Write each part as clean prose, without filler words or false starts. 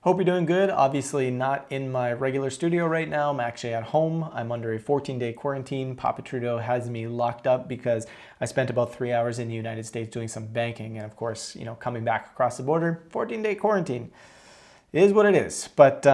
Hope you're doing good. Obviously not in my regular studio right now. I'm actually at home. I'm under a 14-day quarantine. Papa Trudeau has me locked up because I spent about 3 hours in the United States doing some banking. And of course, coming back across the border, 14-day quarantine. It is what it is. But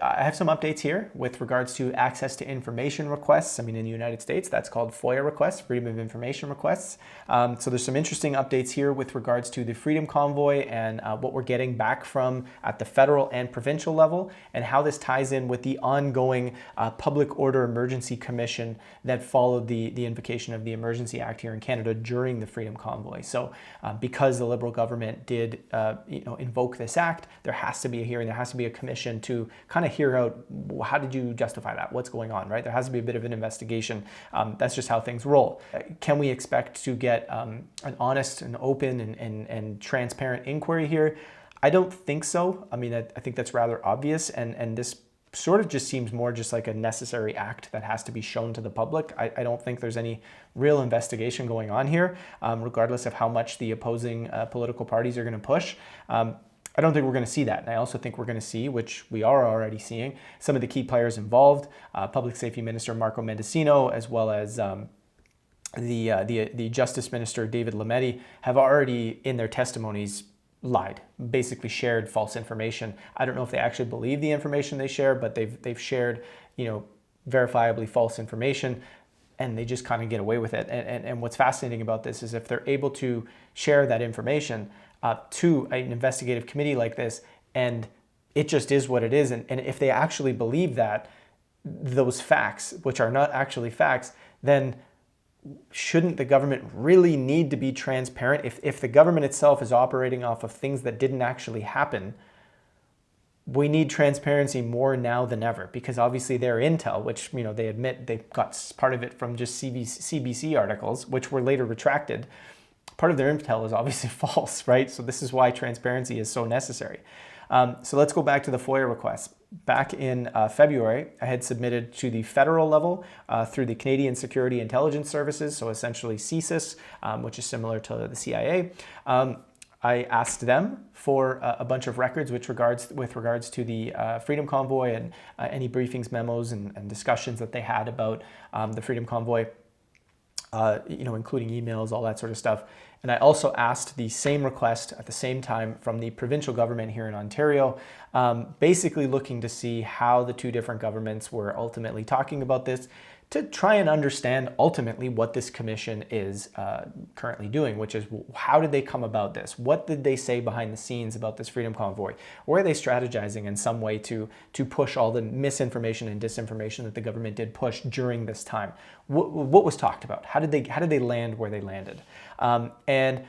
I have some updates here with regards to access to information requests. In the United States, that's called FOIA requests, Freedom of Information requests. So there's some interesting updates here with regards to the Freedom Convoy and what we're getting back from at the federal and provincial level, and how this ties in with the ongoing Public Order Emergency Commission that followed the invocation of the Emergency Act here in Canada during the Freedom Convoy. So because the Liberal government did invoke this act, there has to be a hearing, there has to be a commission to kind of hear out, how did you justify that? What's going on, right? There has to be a bit of an investigation. That's just how things roll. Can we expect to get an honest and open and transparent inquiry here? I don't think so. I think that's rather obvious, and this sort of just seems more just like a necessary act that has to be shown to the public. I don't think there's any real investigation going on here, regardless of how much the opposing political parties are going to push. I don't think we're going to see that. And I also think we're going to see, which we are already seeing, some of the key players involved, Public Safety Minister Marco Mendicino, as well as the Justice Minister David Lametti, have already in their testimonies lied, basically shared false information. I don't know if they actually believe the information they share, but they've shared, verifiably false information, and they just kind of get away with it. And what's fascinating about this is if they're able to share that information to an investigative committee like this, and it just is what it is, and if they actually believe that, those facts, which are not actually facts, then shouldn't the government really need to be transparent? If the government itself is operating off of things that didn't actually happen, we need transparency more now than ever, because obviously their intel, which they admit they got part of it from just CBC articles, which were later retracted, part of their intel is obviously false, right? So this is why transparency is so necessary. So let's go back to the FOIA requests. Back in February, I had submitted to the federal level through the Canadian Security Intelligence Services, so essentially CSIS, which is similar to the CIA. I asked them for a bunch of records with regards to the Freedom Convoy and any briefings, memos, and discussions that they had about the Freedom Convoy, including emails, all that sort of stuff. And I also asked the same request at the same time from the provincial government here in Ontario, basically looking to see how the two different governments were ultimately talking about this, to try and understand ultimately what this commission is currently doing, which is how did they come about this? What did they say behind the scenes about this Freedom Convoy? Or are they strategizing in some way to push all the misinformation and disinformation that the government did push during this time? What was talked about? How did they land where they landed? And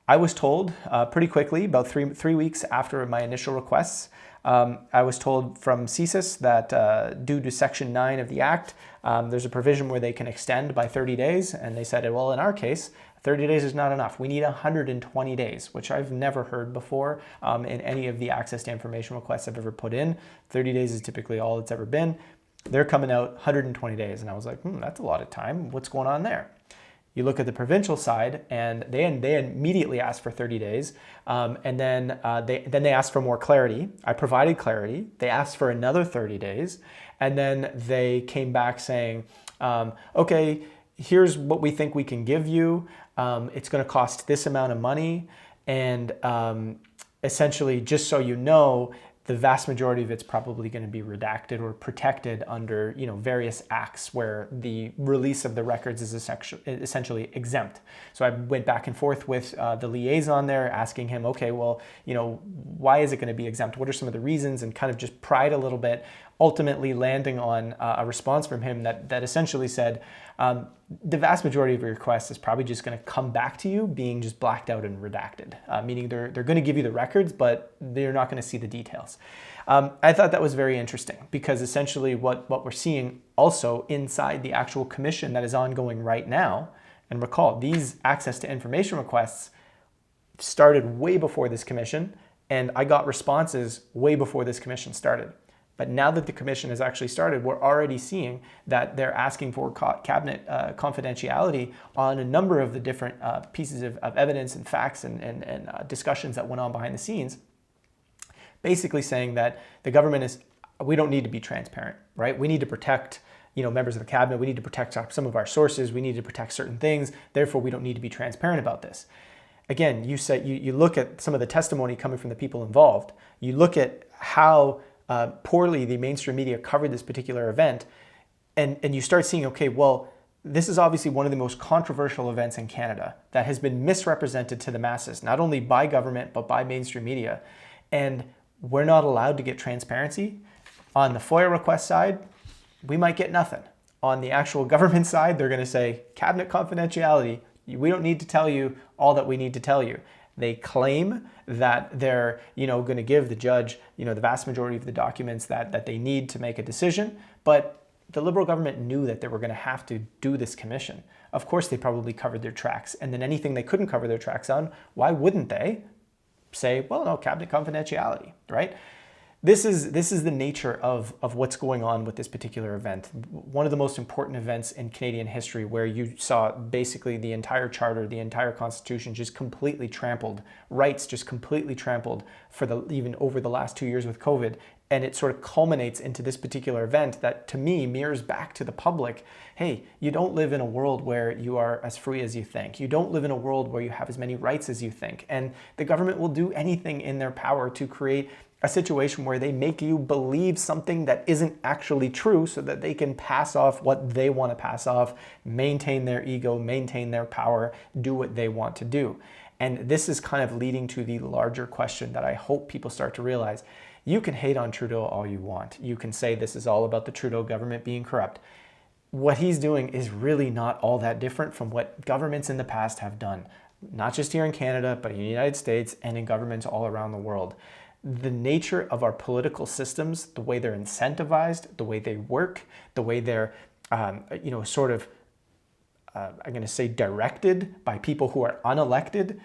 I was told pretty quickly, about three weeks after my initial requests, I was told from CSIS that due to Section 9 of the Act, there's a provision where they can extend by 30 days. And they said, well, in our case, 30 days is not enough. We need 120 days, which I've never heard before in any of the access to information requests I've ever put in. 30 days is typically all it's ever been. They're coming out 120 days. And I was like, that's a lot of time. What's going on there? You look at the provincial side, and they immediately asked for 30 days, and then they asked for more clarity. I provided clarity. They asked for another 30 days, and then they came back saying, okay, here's what we think we can give you. It's going to cost this amount of money, and essentially, just so you know, the vast majority of it's probably going to be redacted or protected under various acts where the release of the records is essentially exempt. So I went back and forth with the liaison there, asking him, okay, well, why is it going to be exempt? What are some of the reasons? And kind of just pried a little bit, ultimately landing on a response from him that essentially said, the vast majority of your requests is probably just going to come back to you being just blacked out and redacted, meaning they're going to give you the records, but they're not going to see the details. I thought that was very interesting, because essentially what we're seeing also inside the actual commission that is ongoing right now, and recall, these access to information requests started way before this commission, and I got responses way before this commission started. But now that the commission has actually started, we're already seeing that they're asking for cabinet confidentiality on a number of the different pieces of evidence and facts and discussions that went on behind the scenes. basically saying that the government we don't need to be transparent, right? We need to protect, members of the cabinet. We need to protect some of our sources. We need to protect certain things. Therefore, we don't need to be transparent about this. Again, you look at some of the testimony coming from the people involved. You look at how poorly the mainstream media covered this particular event, and you start seeing, okay, well, this is obviously one of the most controversial events in Canada that has been misrepresented to the masses, not only by government, but by mainstream media. And we're not allowed to get transparency. On the FOIA request side, we might get nothing. On the actual government side, they're going to say, cabinet confidentiality, we don't need to tell you all that we need to tell you. They claim that they're, going to give the judge, the vast majority of the documents that they need to make a decision. But the Liberal government knew that they were going to have to do this commission. Of course, they probably covered their tracks. And then anything they couldn't cover their tracks on, why wouldn't they say, well, no, cabinet confidentiality, right? This is the nature of what's going on with this particular event. One of the most important events in Canadian history, where you saw basically the entire charter, the entire constitution just completely trampled, rights just completely trampled even over the last 2 years with COVID. And it sort of culminates into this particular event that, to me, mirrors back to the public. Hey, you don't live in a world where you are as free as you think. You don't live in a world where you have as many rights as you think. And the government will do anything in their power to create a situation where they make you believe something that isn't actually true so that they can pass off what they want to pass off, maintain their ego, maintain their power, do what they want to do. And this is kind of leading to the larger question that I hope people start to realize. You can hate on Trudeau all you want. You can say this is all about the Trudeau government being corrupt. What he's doing is really not all that different from what governments in the past have done, not just here in Canada, but in the United States and in governments all around the world. The nature of our political systems, the way they're incentivized, the way they work, the way they're, I'm going to say directed by people who are unelected,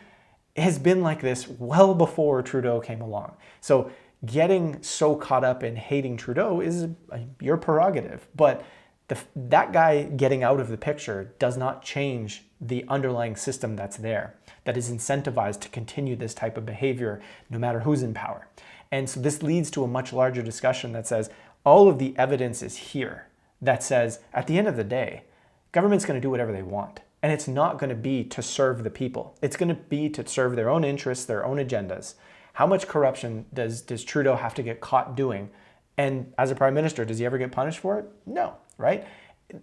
has been like this well before Trudeau came along. So getting so caught up in hating Trudeau is your prerogative, but that guy getting out of the picture does not change the underlying system that's there, that is incentivized to continue this type of behavior no matter who's in power. And so this leads to a much larger discussion that says all of the evidence is here that says at the end of the day, government's going to do whatever they want. And it's not going to be to serve the people. It's going to be to serve their own interests, their own agendas. How much corruption does Trudeau have to get caught doing? And as a prime minister, does he ever get punished for it? No, right?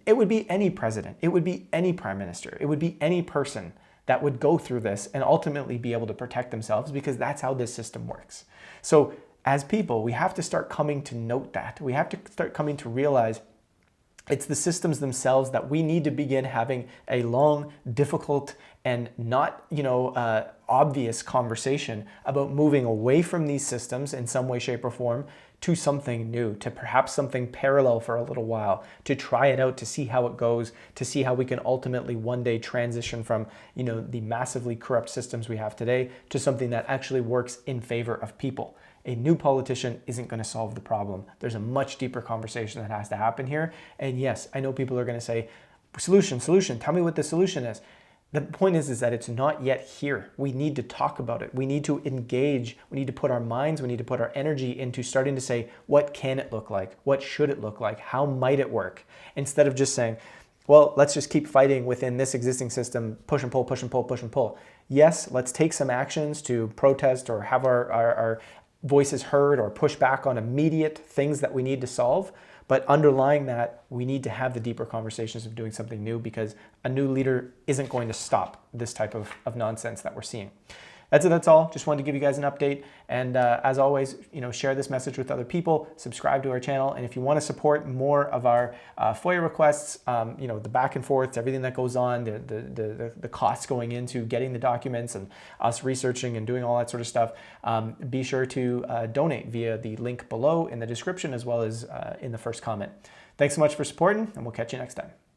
It would be any president. It would be any prime minister. It would be any person that would go through this and ultimately be able to protect themselves, because that's how this system works. So as people, we have to start coming to note that. We have to start coming to realize it's the systems themselves that we need to begin having a long, difficult, and not, obvious conversation about moving away from these systems in some way, shape, or form to something new, to perhaps something parallel for a little while, to try it out, to see how it goes, to see how we can ultimately one day transition from, the massively corrupt systems we have today to something that actually works in favor of people. A new politician isn't going to solve the problem. There's a much deeper conversation that has to happen here. And yes, I know people are going to say, solution, tell me what the solution is. The point is that it's not yet here. We need to talk about it. We need to engage. We need to put our minds, we need to put our energy into starting to say, what can it look like? What should it look like? How might it work? Instead of just saying, well, let's just keep fighting within this existing system, push and pull, push and pull, push and pull. Yes, let's take some actions to protest or have our voices heard or push back on immediate things that we need to solve. But underlying that, we need to have the deeper conversations of doing something new, because a new leader isn't going to stop this type of nonsense that we're seeing. That's it. That's all. Just wanted to give you guys an update. And as always, share this message with other people, subscribe to our channel. And if you want to support more of our FOIA requests, the back and forth, everything that goes on, the costs going into getting the documents and us researching and doing all that sort of stuff, be sure to donate via the link below in the description, as well as in the first comment. Thanks so much for supporting, and we'll catch you next time.